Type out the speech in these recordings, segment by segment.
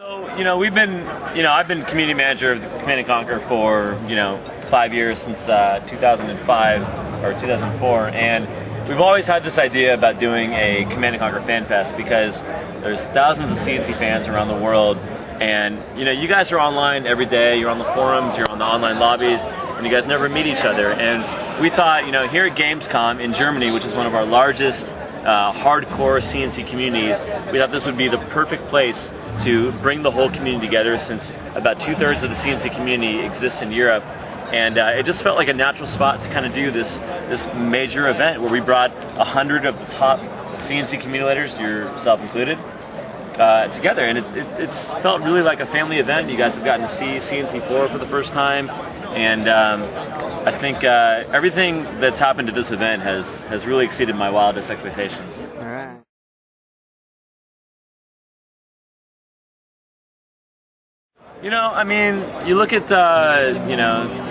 We've been, I've been community manager of the Command & Conquer for, 5 years, since 2005 or 2004, and we've always had this idea about doing a Command & Conquer Fan Fest because there's thousands of CNC fans around the world, and, you guys are online every day, you're on the forums, you're on the online lobbies, and you guys never meet each other, and we thought, here at Gamescom in Germany, which is one of our largest hardcore CNC communities, we thought this would be the perfect place to bring the whole community together, since about 2/3 of the CNC community exists in Europe, and it just felt like a natural spot to kind of do this major event where we brought 100 of the top CNC communicators, yourself included, together, and it's felt really like a family event. You guys have gotten to see CNC4 for the first time, and I think everything that's happened at this event has really exceeded my wildest expectations. All right. You look at,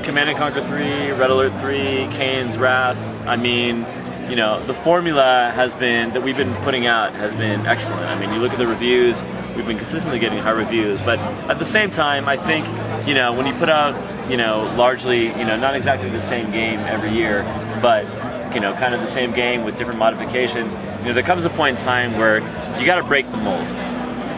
Command & Conquer 3, Red Alert 3, Kane's Wrath. The formula that we've been putting out has been excellent. You look at the reviews, we've been consistently getting high reviews, but at the same time, I think, when you put out, largely, not exactly the same game every year, but, kind of the same game with different modifications, there comes a point in time where you got to break the mold.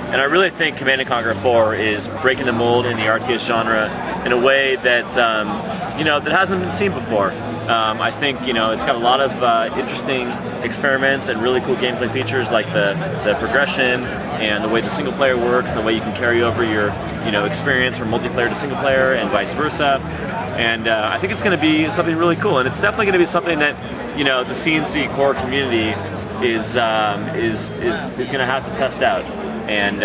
And I really think Command & Conquer 4 is breaking the mold in the RTS genre in a way that, that hasn't been seen before. I think, it's got a lot of interesting experiments and really cool gameplay features, like the progression and the way the single player works and the way you can carry over your, experience from multiplayer to single player and vice versa. And I think it's going to be something really cool. And it's definitely going to be something that, the CNC core community is going to have to test out. And,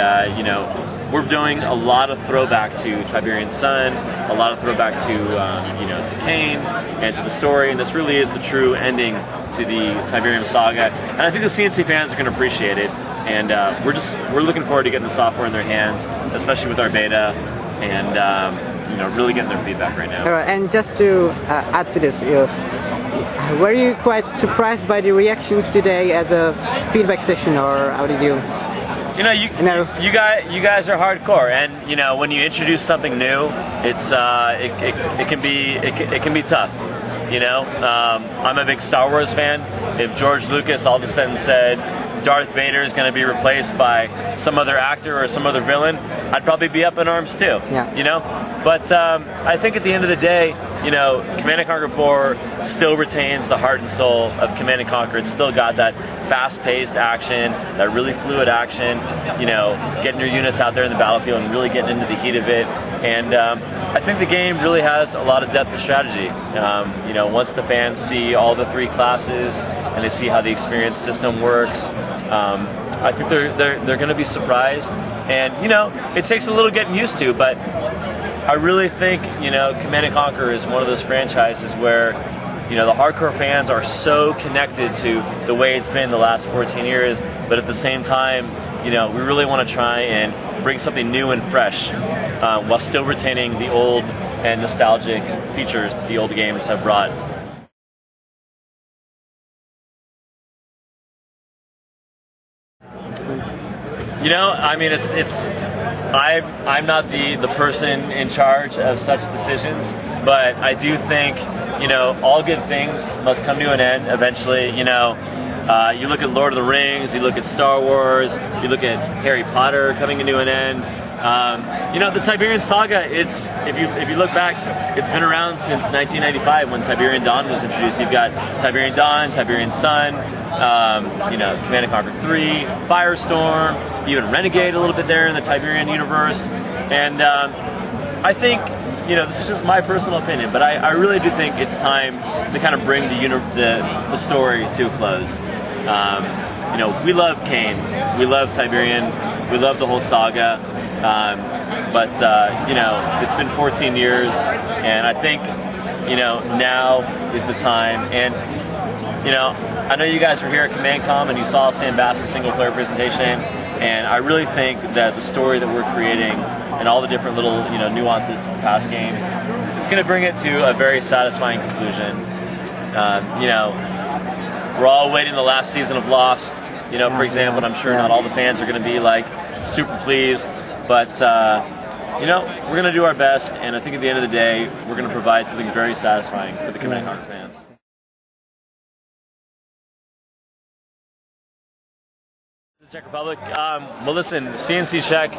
we're doing a lot of throwback to Tiberium Sun, a lot of throwback to, to Kane and to the story, and this really is the true ending to the Tiberium saga. And I think the CNC fans are going to appreciate it, and we're looking forward to getting the software in their hands, especially with our beta, and, really getting their feedback right now. All right, and just to add to this, were you quite surprised by the reactions today at the feedback session, or how did you? You guys are hardcore, and when you introduce something new, it can be tough. I'm a big Star Wars fan. If George Lucas all of a sudden said Darth Vader is going to be replaced by some other actor or some other villain, I'd probably be up in arms too. Yeah. But I think at the end of the day, Command & Conquer 4 still retains the heart and soul of Command & Conquer. It's still got that fast-paced action, that really fluid action, getting your units out there in the battlefield and really getting into the heat of it. And I think the game really has a lot of depth of strategy. Once the fans see all the 3 classes and they see how the experience system works, I think they're going to be surprised. And, it takes a little getting used to, but I really think, Command & Conquer is one of those franchises where, the hardcore fans are so connected to the way it's been the last 14 years, but at the same time, we really want to try and bring something new and fresh, while still retaining the old and nostalgic features that the old games have brought. I'm not the person in charge of such decisions, but I do think, all good things must come to an end eventually. You look at Lord of the Rings, you look at Star Wars, you look at Harry Potter coming into an end. The Tiberium saga, if you look back, it's been around since 1995 when Tiberium Dawn was introduced. You've got Tiberium Dawn, Tiberium Sun, Command & Conquer 3, Firestorm, even Renegade a little bit there in the Tiberium universe. And I think, this is just my personal opinion, but I really do think it's time to kind of bring the story to a close. We love Kane, we love Tiberium, we love the whole saga, but it's been 14 years, and I think, now is the time. And, I know you guys were here at CommandCom and you saw Sam Bass's single-player presentation, and I really think that the story that we're creating and all the different little nuances to the past games, it's going to bring it to a very satisfying conclusion. We're all waiting the last season of Lost, for example, and I'm sure not all the fans are going to be like super pleased. But you know, we're going to do our best, and I think at the end of the day, we're going to provide something very satisfying for the Command & Conquer fans. The Czech Republic. Well, listen, CNC Czech,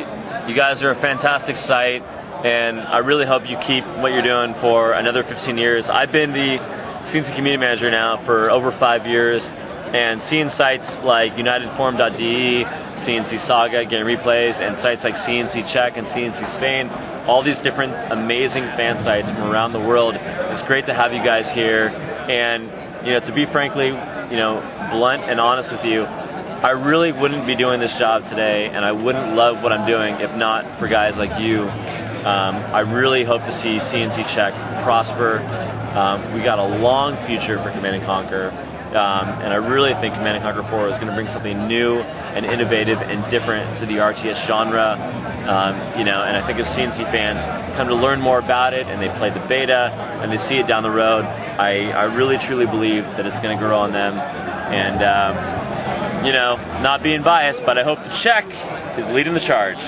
you guys are a fantastic site, and I really hope you keep what you're doing for another 15 years. I've been the CNC community manager now for over 5 years, and seeing sites like UnitedForum.de, CNC Saga, getting replays, and sites like CNC Czech and CNC Spain, all these different amazing fan sites from around the world. It's great to have you guys here, and you know, to be frankly, you know, blunt and honest with you, I really wouldn't be doing this job today, and I wouldn't love what I'm doing if not for guys like you. I really hope to see CNC Czech prosper. We got a long future for Command & Conquer, and I really think Command & Conquer 4 is going to bring something new and innovative and different to the RTS genre. You know, and I think as CNC fans come to learn more about it, and they play the beta, and they see it down the road, I really truly believe that it's going to grow on them. And you know, not being biased, but I hope the Czech is leading the charge.